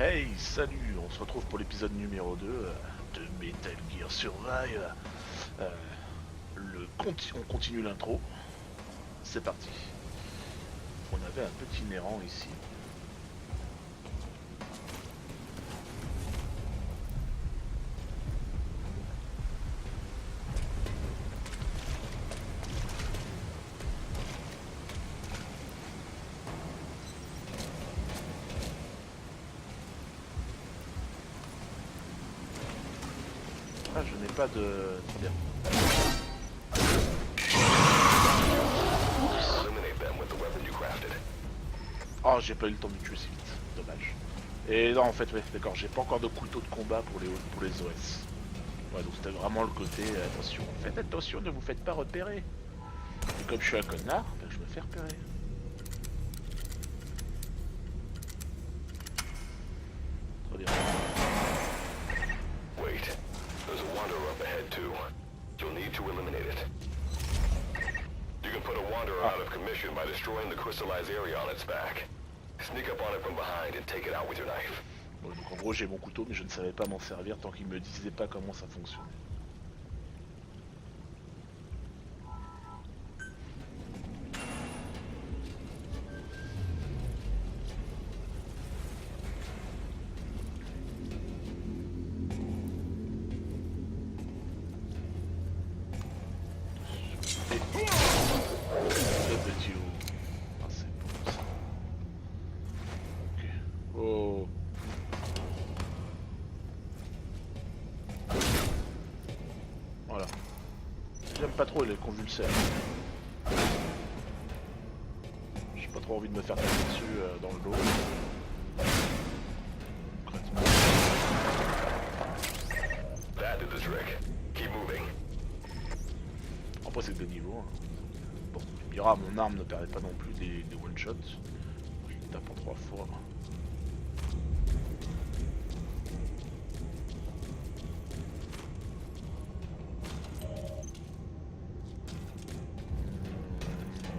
Hey, salut, on se retrouve pour l'épisode numéro 2 de Metal Gear Survive. On continue l'intro. C'est parti. On avait un petit errant ici. Ah, je n'ai pas de... Très bien. Oh, j'ai pas eu le temps de me tuer si vite. Dommage. Et non, en fait, ouais, d'accord, j'ai pas encore de couteau de combat pour les OS. Ouais, donc c'était vraiment le côté, attention, faites attention, ne vous faites pas repérer. Et comme je suis un connard, ben, je me fais repérer. Très bien. Wait, there's a wanderer up ahead too. You'll need to eliminate it. You can put a wanderer out of commission by destroying the crystallized area on its back. Sneak up on it from behind and take it out with your knife. Bon, donc en gros j'ai mon couteau mais je ne savais pas m'en servir tant qu'il me disait pas comment ça fonctionnait. Le petit loup. Ah, c'est bon ça. Ok. Oh. Voilà. J'aime pas trop les convulsaires. J'ai pas trop envie de me faire taper dessus dans le dos. Concrètement. That did the trick. Keep moving. Après c'est que de niveau. Hein. Bon, tu me diras, mon arme ne permet pas non plus des one-shots. Je le tape en 3 fois.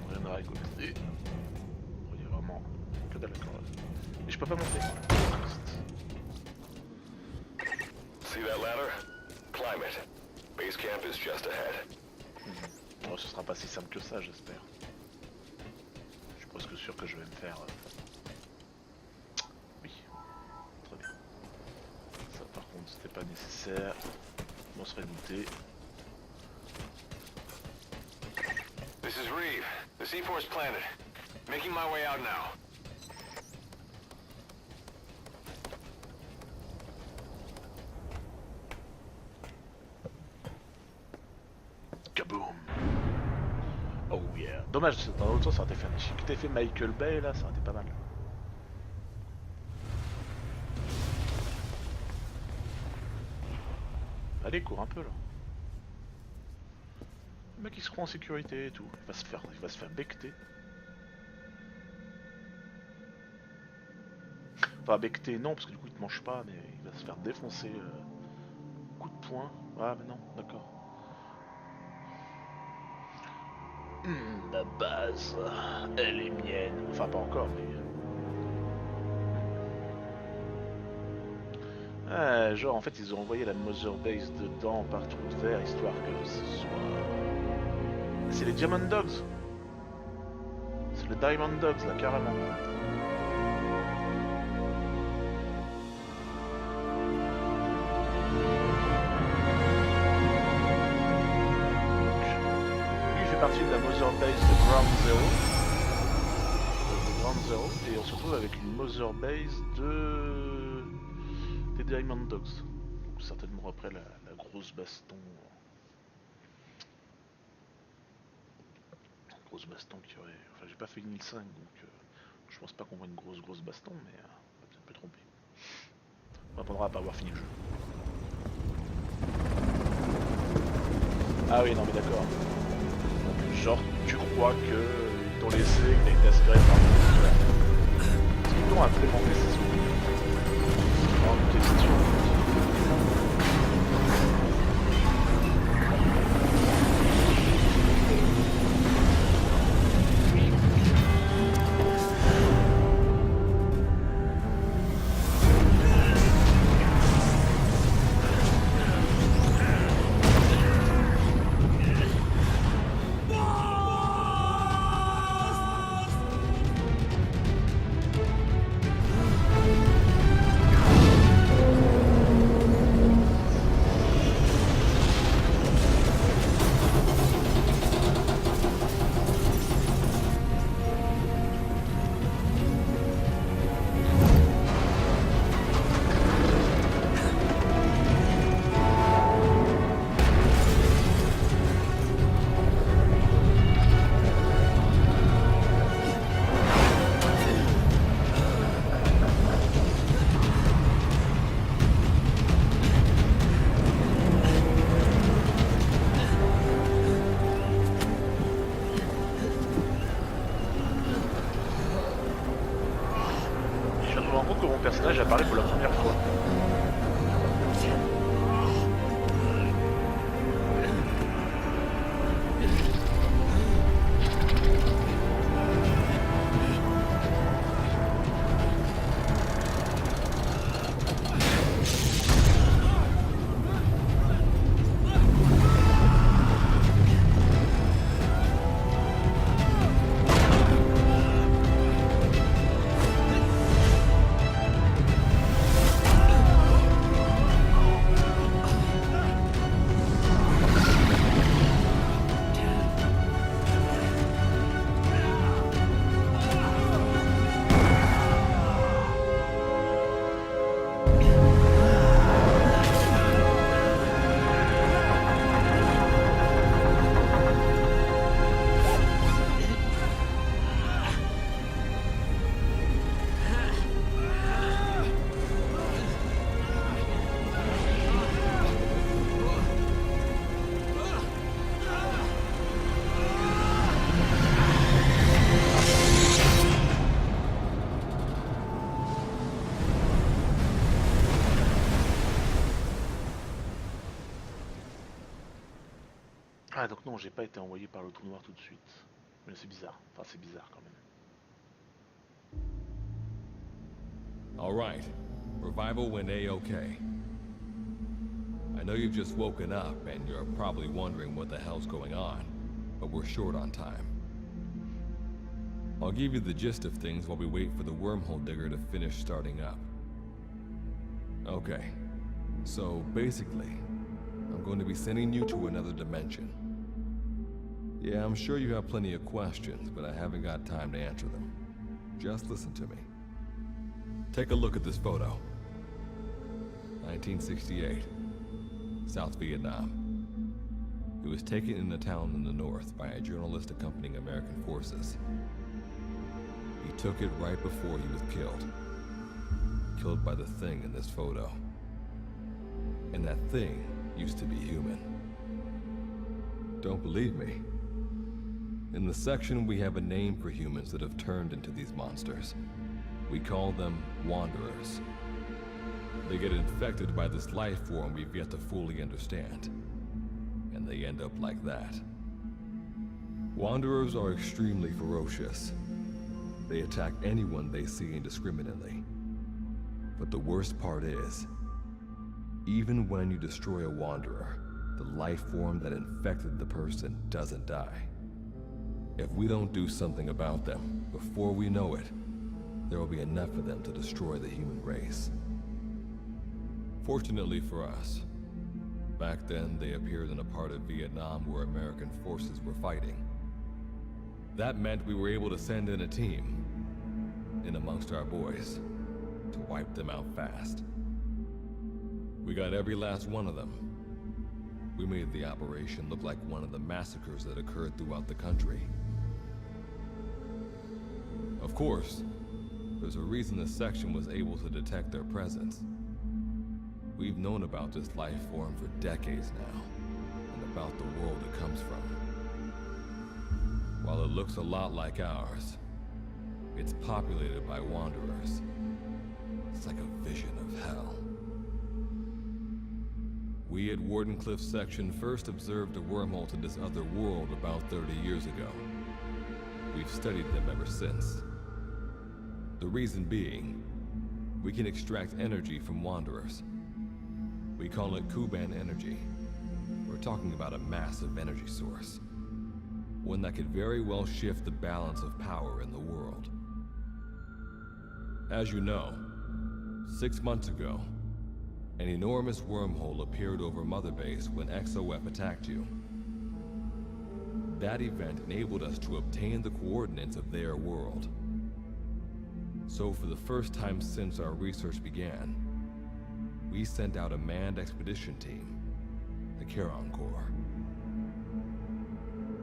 Rien à récolter. Bon, il y a vraiment que dalle encore là. Et je peux pas monter. See that ladder? Climb it. Base camp is just ahead. Bon, ce sera pas si simple que ça, j'espère. Je suis presque sûr que je vais me faire... Oui, très bien. Ça par contre c'était pas nécessaire. On serait douté. This is Reeve, the C4's planted. Making my way out now. Kaboom! Oh yeah. Dommage, dans l'autre sens ça aurait été fait. Si tu fait Michael Bay là, ça aurait été pas mal. Allez, cours un peu là. Le mec il se croit en sécurité et tout. Il va se faire becter. Enfin becter non parce que du coup il te mange pas mais il va se faire défoncer. Coup de poing. Ah mais non, d'accord. La base, elle est mienne. Enfin pas encore mais... genre en fait ils ont envoyé la Mother Base dedans par trou de verre histoire que ce soit... C'est les Diamond Dogs. C'est les Diamond Dogs là carrément. Lui il fait partie de la Mother Base de Ground Zero. Et on se retrouve avec une Mother Base des Diamond Dogs. Donc certainement après la grosse baston. Grosse baston qui aurait... Enfin j'ai pas fait une 1005 donc je pense pas qu'on voit une grosse baston mais on va peut-être me tromper. On apprendra à pas avoir fini le jeu. Ah oui non mais d'accord. Donc genre tu crois que ils t'ont laissé, que t'as été aspiré par le... Est-ce qu'ils t'ont implémenté ces souvenirs? C'est vraiment une question. personnage apparaît pour la première fois. Ah donc non, j'ai pas été envoyé par le trou noir tout de suite. Mais c'est bizarre, enfin c'est bizarre quand même. All right. Revival went A-okay. I know you've just woken up and you're probably wondering what the hell's going on, but we're short on time. I'll give you the gist of things while we wait for the wormhole digger to finish starting up. Okay. So basically, I'm going to be sending you to another dimension. Yeah, I'm sure you have plenty of questions, but I haven't got time to answer them. Just listen to me. Take a look at this photo. 1968, South Vietnam. It was taken in a town in the north by a journalist accompanying American forces. He took it right before he was killed. Killed by the thing in this photo. And that thing used to be human. Don't believe me? In the section, we have a name for humans that have turned into these monsters. We call them Wanderers. They get infected by this life form we've yet to fully understand. And they end up like that. Wanderers are extremely ferocious. They attack anyone they see indiscriminately. But the worst part is, even when you destroy a Wanderer, the life form that infected the person doesn't die. If we don't do something about them, before we know it, there will be enough of them to destroy the human race. Fortunately for us, back then they appeared in a part of Vietnam where American forces were fighting. That meant we were able to send in a team, in amongst our boys, to wipe them out fast. We got every last one of them. We made the operation look like one of the massacres that occurred throughout the country. Of course, there's a reason this section was able to detect their presence. We've known about this life form for decades now, and about the world it comes from. While it looks a lot like ours, it's populated by Wanderers. It's like a vision of hell. We at Wardenclyffe section first observed a wormhole to this other world about 30 years ago. We've studied them ever since. The reason being, we can extract energy from Wanderers. We call it Kuban energy. We're talking about a massive energy source. One that could very well shift the balance of power in the world. As you know, 6 months ago, an enormous wormhole appeared over Mother Base when XOF attacked you. That event enabled us to obtain the coordinates of their world. So for the first time since our research began, we sent out a manned expedition team, the Charon Corps.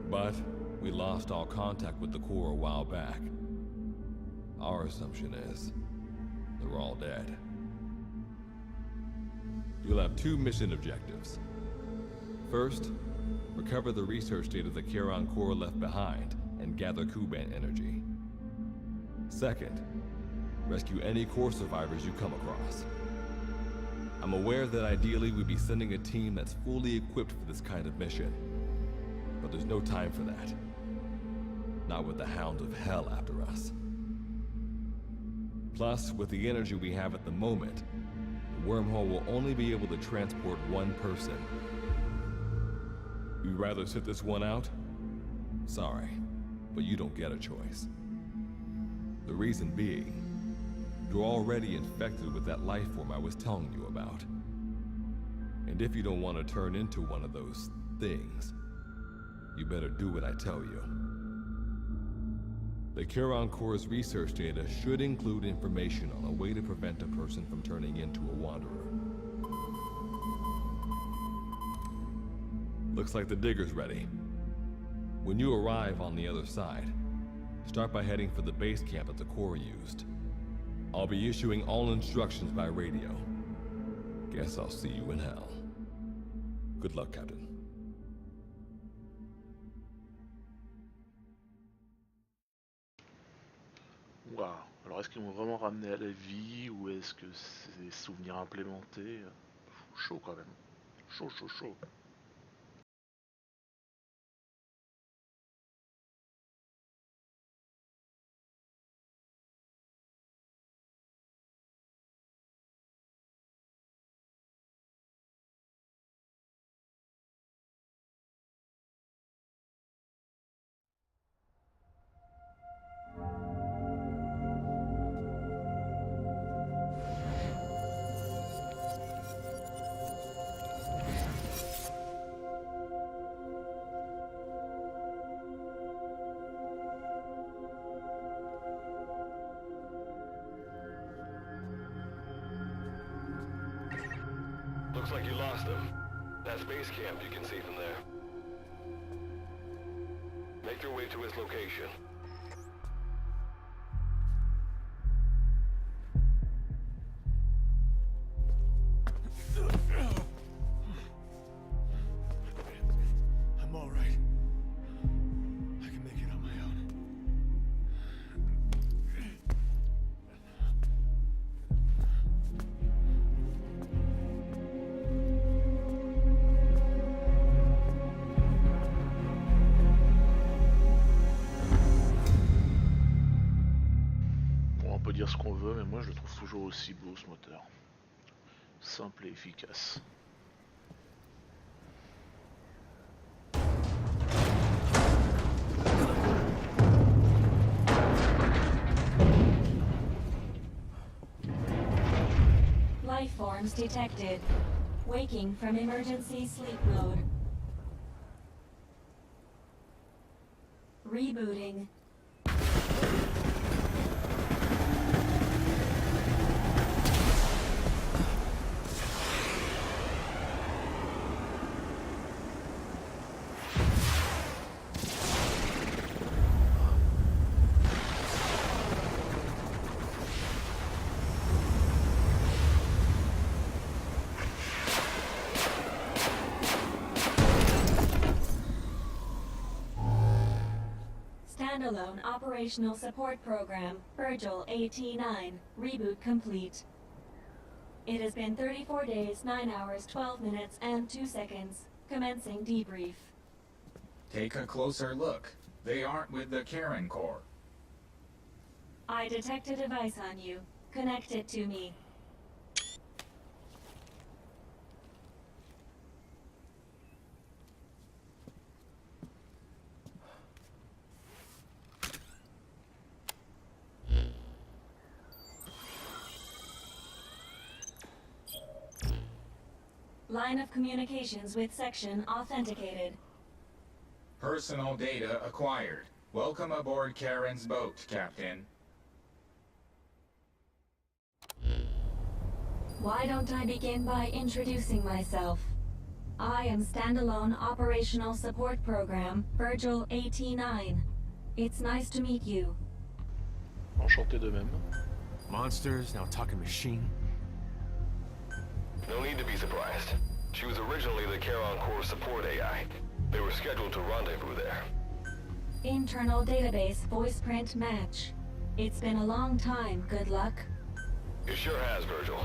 But we lost all contact with the Corps a while back. Our assumption is they're all dead. You'll have 2 mission objectives. First, recover the research data the Charon Corps left behind and gather Kuban energy. Second, Rescue any core survivors you come across. I'm aware that ideally we'd be sending a team that's fully equipped for this kind of mission. But there's no time for that. Not with the Hound of Hell after us. Plus, with the energy we have at the moment, the wormhole will only be able to transport one person. You'd rather sit this one out? Sorry, but you don't get a choice. The reason being, you're already infected with that life form I was telling you about. And if you don't want to turn into one of those things, you better do what I tell you. The Charon Corps' research data should include information on a way to prevent a person from turning into a wanderer. Looks like the digger's ready. When you arrive on the other side, start by heading for the base camp that the Corps used. I'll be issuing all instructions by radio. Guess I'll see you in hell. Good luck, Captain. Waouh. Alors est-ce qu'ils vont vraiment ramener à la vie ou est-ce que c'est des souvenirs implémentés? Chaud quand même. Chaud, chaud, chaud. Looks like you lost him. That's base camp, you can see from there. Make your way to his location. I'm all right. I can make it on my own. Bon, on peut dire ce qu'on veut, mais moi je le trouve toujours aussi beau ce moteur. Simple et efficace. Life forms detected. Waking from emergency sleep mode. Rebooting. Standalone Operational Support Program, Virgil AT-9, reboot complete. It has been 34 days, 9 hours, 12 minutes, and 2 seconds. Commencing debrief. Take a closer look. They aren't with the Charon Corps. I detect a device on you. Connect it to me. Line of communications with section authenticated. Personal data acquired. Welcome aboard Charon's boat, Captain. Why don't I begin by introducing myself? I am Standalone Operational Support Program, Virgil AT-9. It's nice to meet you. Enchanté de même. Monsters, now talking machine. No need to be surprised. She was originally the Charon Corps support AI. They were scheduled to rendezvous there. Internal database voice print match. It's been a long time, good luck. It sure has, Virgil.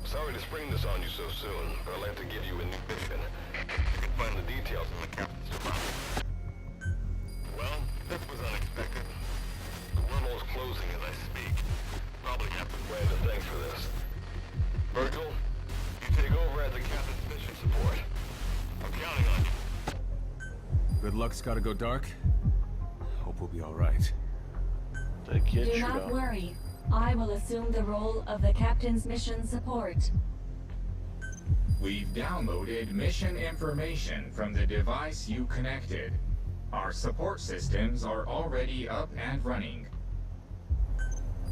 Sorry to spring this on you so soon, but I'd like to give you a new mission. You can find the details in the captain's deposit. Well, this was unexpected. The wormhole's closing as I speak. Probably have to weigh the thanks for this. Virgil, you take over as the captain's mission support. I'm counting on you. Good luck's gotta go dark. Hope we'll be alright. T'inquiète, je Do suis not là. worry. I will assume the role of the captain's mission support. We've downloaded mission information from the device you connected. Our support systems are already up and running.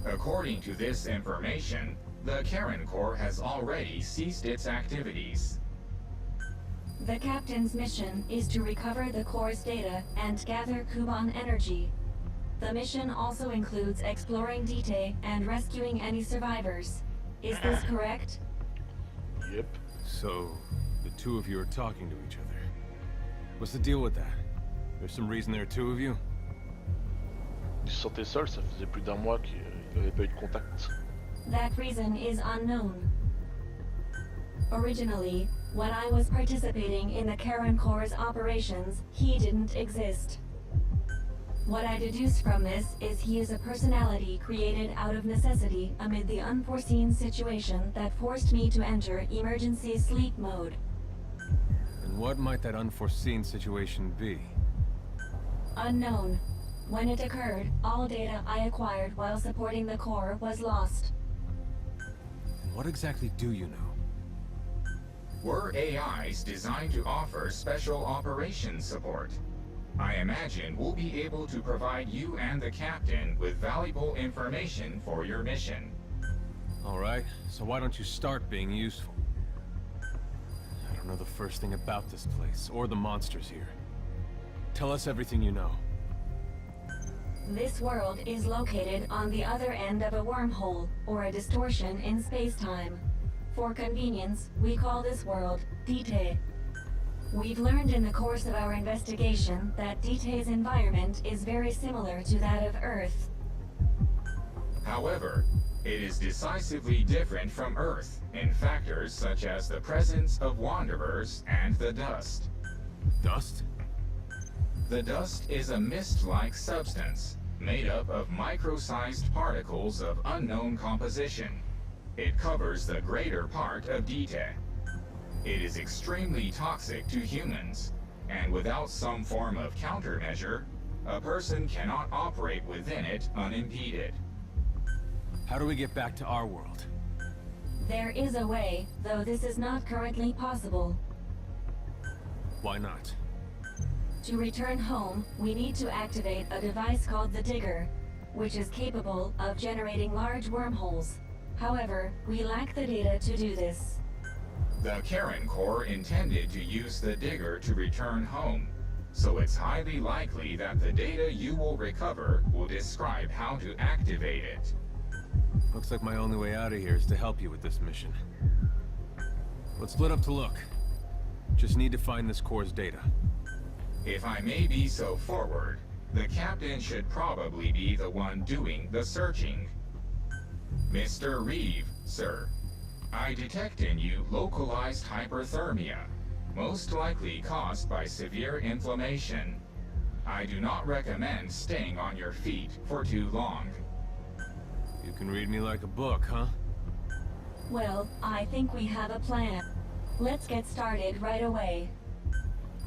According to this information, the Karen Corps has already ceased its activities. The captain's mission is to recover the core's data and gather Kuban energy. The mission also includes exploring Dite and rescuing any survivors. Is this correct? Yep. So, the two of you are talking to each other. What's the deal with that? There's some reason there are two of you? Ils se sentaient seuls, ça faisait plus d'un mois qu'il n'avait pas eu de contact. That reason is unknown. Originally, when I was participating in the Karen Corps' operations, he didn't exist. What I deduce from this is he is a personality created out of necessity amid the unforeseen situation that forced me to enter emergency sleep mode. And what might that unforeseen situation be? Unknown. When it occurred, all data I acquired while supporting the Corps was lost. And what exactly do you know? We're AIs designed to offer special operations support. I imagine we'll be able to provide you and the captain with valuable information for your mission. Alright, so why don't you start being useful? I don't know the first thing about this place, or the monsters here. Tell us everything you know. This world is located on the other end of a wormhole, or a distortion in space-time. For convenience, we call this world Dite. We've learned in the course of our investigation that Dite's environment is very similar to that of Earth. However, it is decisively different from Earth in factors such as the presence of wanderers and the dust. Dust? The dust is a mist-like substance made up of micro-sized particles of unknown composition. It covers the greater part of Dite. It is extremely toxic to humans, and without some form of countermeasure, a person cannot operate within it unimpeded. How do we get back to our world? There is a way, though this is not currently possible. Why not? To return home, we need to activate a device called the Digger, which is capable of generating large wormholes. However, we lack the data to do this. The Karen Corps intended to use the Digger to return home, so it's highly likely that the data you will recover will describe how to activate it. Looks like my only way out of here is to help you with this mission. Let's split up to look. Just need to find this core's data. If I may be so forward, the captain should probably be the one doing the searching. Mr. Reeve, sir. I detect in you localized hyperthermia, most likely caused by severe inflammation. I do not recommend staying on your feet for too long. You can read me like a book, huh? Well, I think we have a plan. Let's get started right away.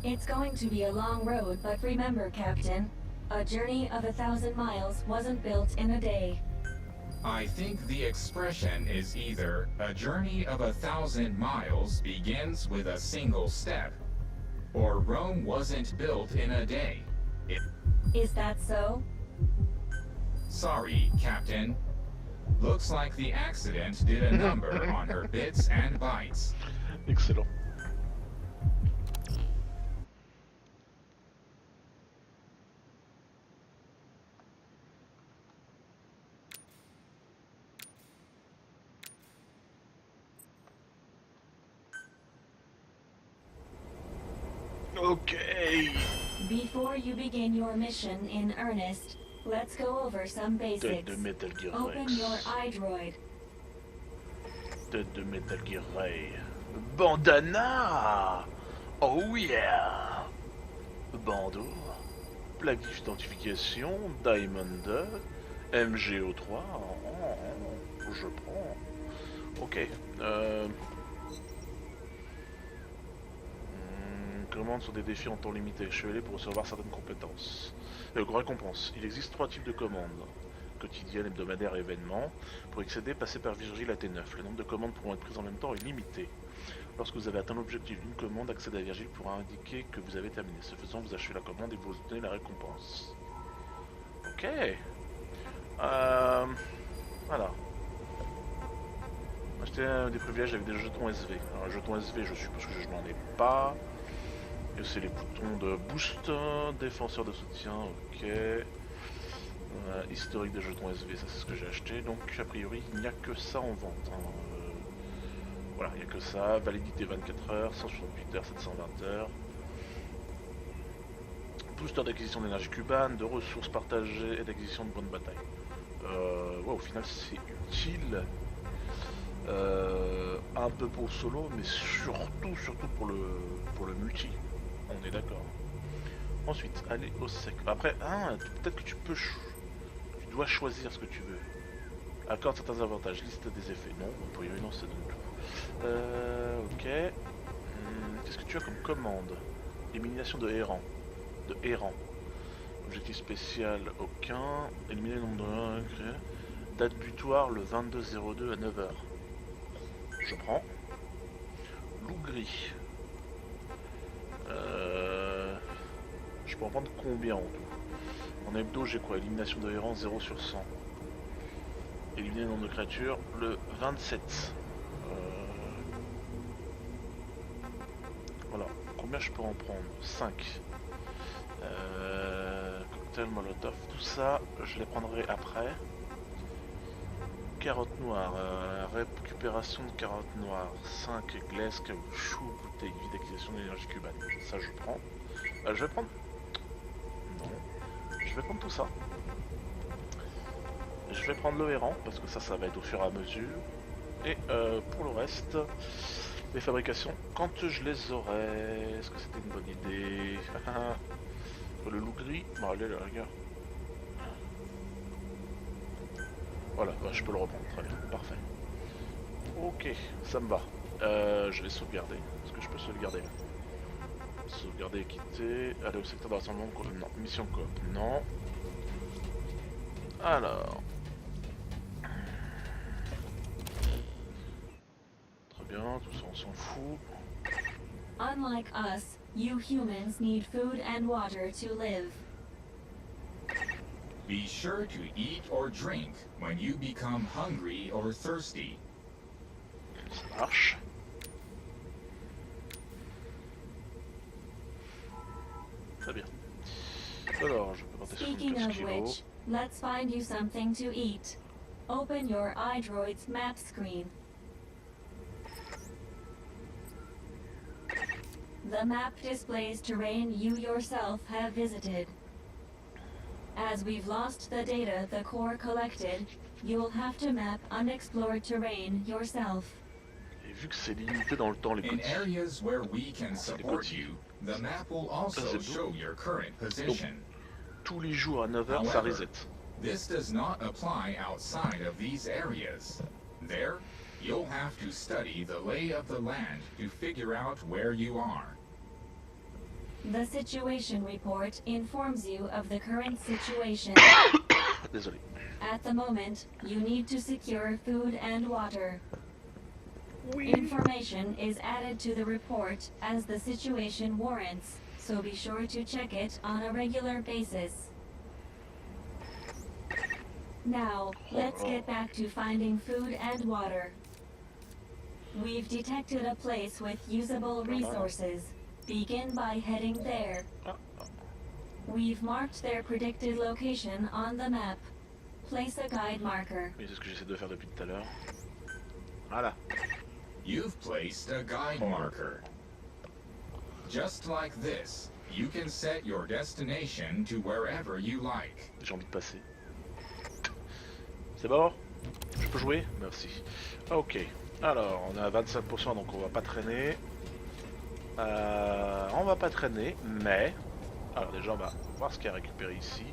It's going to be a long road, but remember, Captain, a journey of 1,000 miles wasn't built in a day. I think the expression is either a journey of 1,000 miles begins with a single step, or Rome wasn't built in a day. Is that so? Sorry, Captain. Looks like the accident did a number on her bits and bytes. Excellent. Okay. Before you begin your mission in earnest, Let's go over some Tête basics. de Metal Gear Open Rex. your iDroid. Tête de Metal Gear Ray. Bandana. Oh yeah. Bandeau. Plaque d'identification. Diamond 2. MGO3. Je prends. Ok. Commande sur des défis en temps limité. Chevalier pour recevoir certaines compétences. Récompense. Il existe 3 types de commandes. Quotidienne, hebdomadaire et événement. Pour accéder, passez par Virgile à T9. Le nombre de commandes pourront être prises en même temps est limité. Lorsque vous avez atteint l'objectif d'une commande, accéder à Virgile pourra indiquer que vous avez terminé. Ce faisant, vous achevez la commande et vous obtenez la récompense. Ok. Voilà. Acheter des privilèges avec des jetons SV. Alors, les jetons SV, je suppose que je n'en ai pas. Et c'est les boutons de boost, défenseur de soutien, ok. Historique des jetons SV, ça c'est ce que j'ai acheté. Donc a priori il n'y a que ça en vente. Hein. Voilà, il n'y a que ça. Validité 24 heures, 168 heures, 720 heures. Booster d'acquisition d'énergie cubane, de ressources partagées et d'acquisition de points de bataille. Ouais, au final c'est utile. Un peu pour le solo, mais surtout pour le multi. On est d'accord. Ensuite, aller au sec. Après, peut-être que tu dois choisir ce que tu veux. Accorde certains avantages. Liste des effets. Non, a priori non, ça donne tout. Ok. Qu'est-ce que tu as comme commande? Élimination de errants. Objectif spécial, aucun. Éliminer le nombre de... Date butoir le 22/02 à 9h. Je prends. Loup gris. Je peux en prendre combien en tout? En hebdo, j'ai quoi? Élimination de errants 0 sur 100. Éliminer le nombre de créatures le 27. Voilà. Combien je peux en prendre? 5. Cocktail, molotov, tout ça, je les prendrai après. Carottes noires, récupération de carottes noires, 5 glace, chou, bouteille vide d'acquisition d'énergie cubane. Ça je prends. Je vais prendre... Non. Je vais prendre tout ça. Je vais prendre le errant, parce que ça va être au fur et à mesure. Et pour le reste, les fabrications, quand je les aurai... Est-ce que c'était une bonne idée? Le loup gris, bon allez la rigueur. Voilà, bah, je peux le reprendre, très bien, parfait. Ok, ça me va. Je vais sauvegarder. Est-ce que je peux sauvegarder là? Sauvegarder et quitter. Aller au secteur de rassemblement. Non. Mission coop. Non. Alors. Très bien, tout ça on s'en fout. Unlike us, you humans need food and water to live. Be sure to eat or drink when you become hungry or thirsty. Ça marche. Très bien. Alors, je peux monter sur Speaking 15 of kilos. which, let's find you something to eat. Open your iDroid's map screen. The map displays terrain you yourself have visited. As we've lost the data the core collected, you'll have to map unexplored terrain yourself. Et vu que c'est limité dans le temps, les In petits. areas where we can support you, the map will also show your current position. Tous les jours à 9h, ça However, reset. This does not apply outside of these areas. There, you'll have to study the lay of the land to figure out where you are. The situation report informs you of the current situation. Désolé. At the moment, you need to secure food and water. Information is added to the report as the situation warrants, so be sure to check it on a regular basis. Now, let's get back to finding food and water. We've detected a place with usable resources. Begin by heading there. We've marked their predicted location on the map. Place a guide marker. Oui, c'est ce que j'essaie de faire depuis tout à l'heure. Voilà. You've placed a guide marker. Just like this, You can set your destination to wherever you like. J'ai envie de passer. C'est bon? Je peux jouer? Merci. Ok. Alors, on est à 25%, donc on va pas traîner. On va pas traîner, mais... Alors déjà, on va voir ce qu'il y a récupéré ici.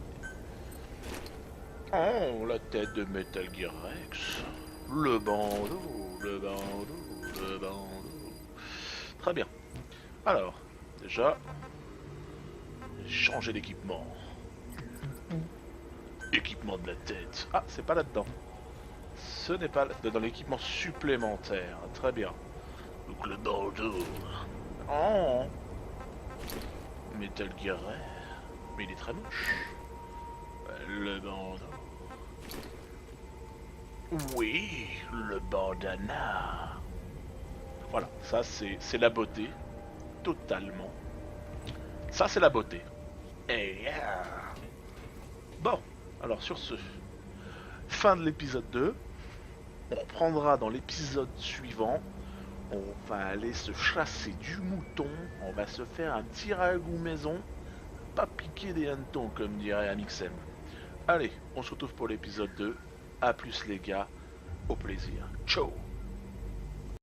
Oh, la tête de Metal Gear Rex. Le bandeau, le bandeau, le bandeau. Très bien. Alors, déjà... Changer d'équipement. Équipement de la tête. Ah, c'est pas là-dedans. Ce n'est pas dans l'équipement supplémentaire. Très bien. Donc le bandeau. Oh. Metal Gear. Mais il est très moche. Le bandeau. Oui, le bandana. Voilà, ça c'est la beauté. Totalement. Ça c'est la beauté. Et bon, alors sur ce, fin de l'épisode 2. On reprendra dans l'épisode suivant. On va aller se chasser du mouton. On va se faire un petit ragoût maison. Pas piquer des hannetons comme dirait Amixem. Allez, on se retrouve pour l'épisode 2. A plus les gars. Au plaisir. Ciao.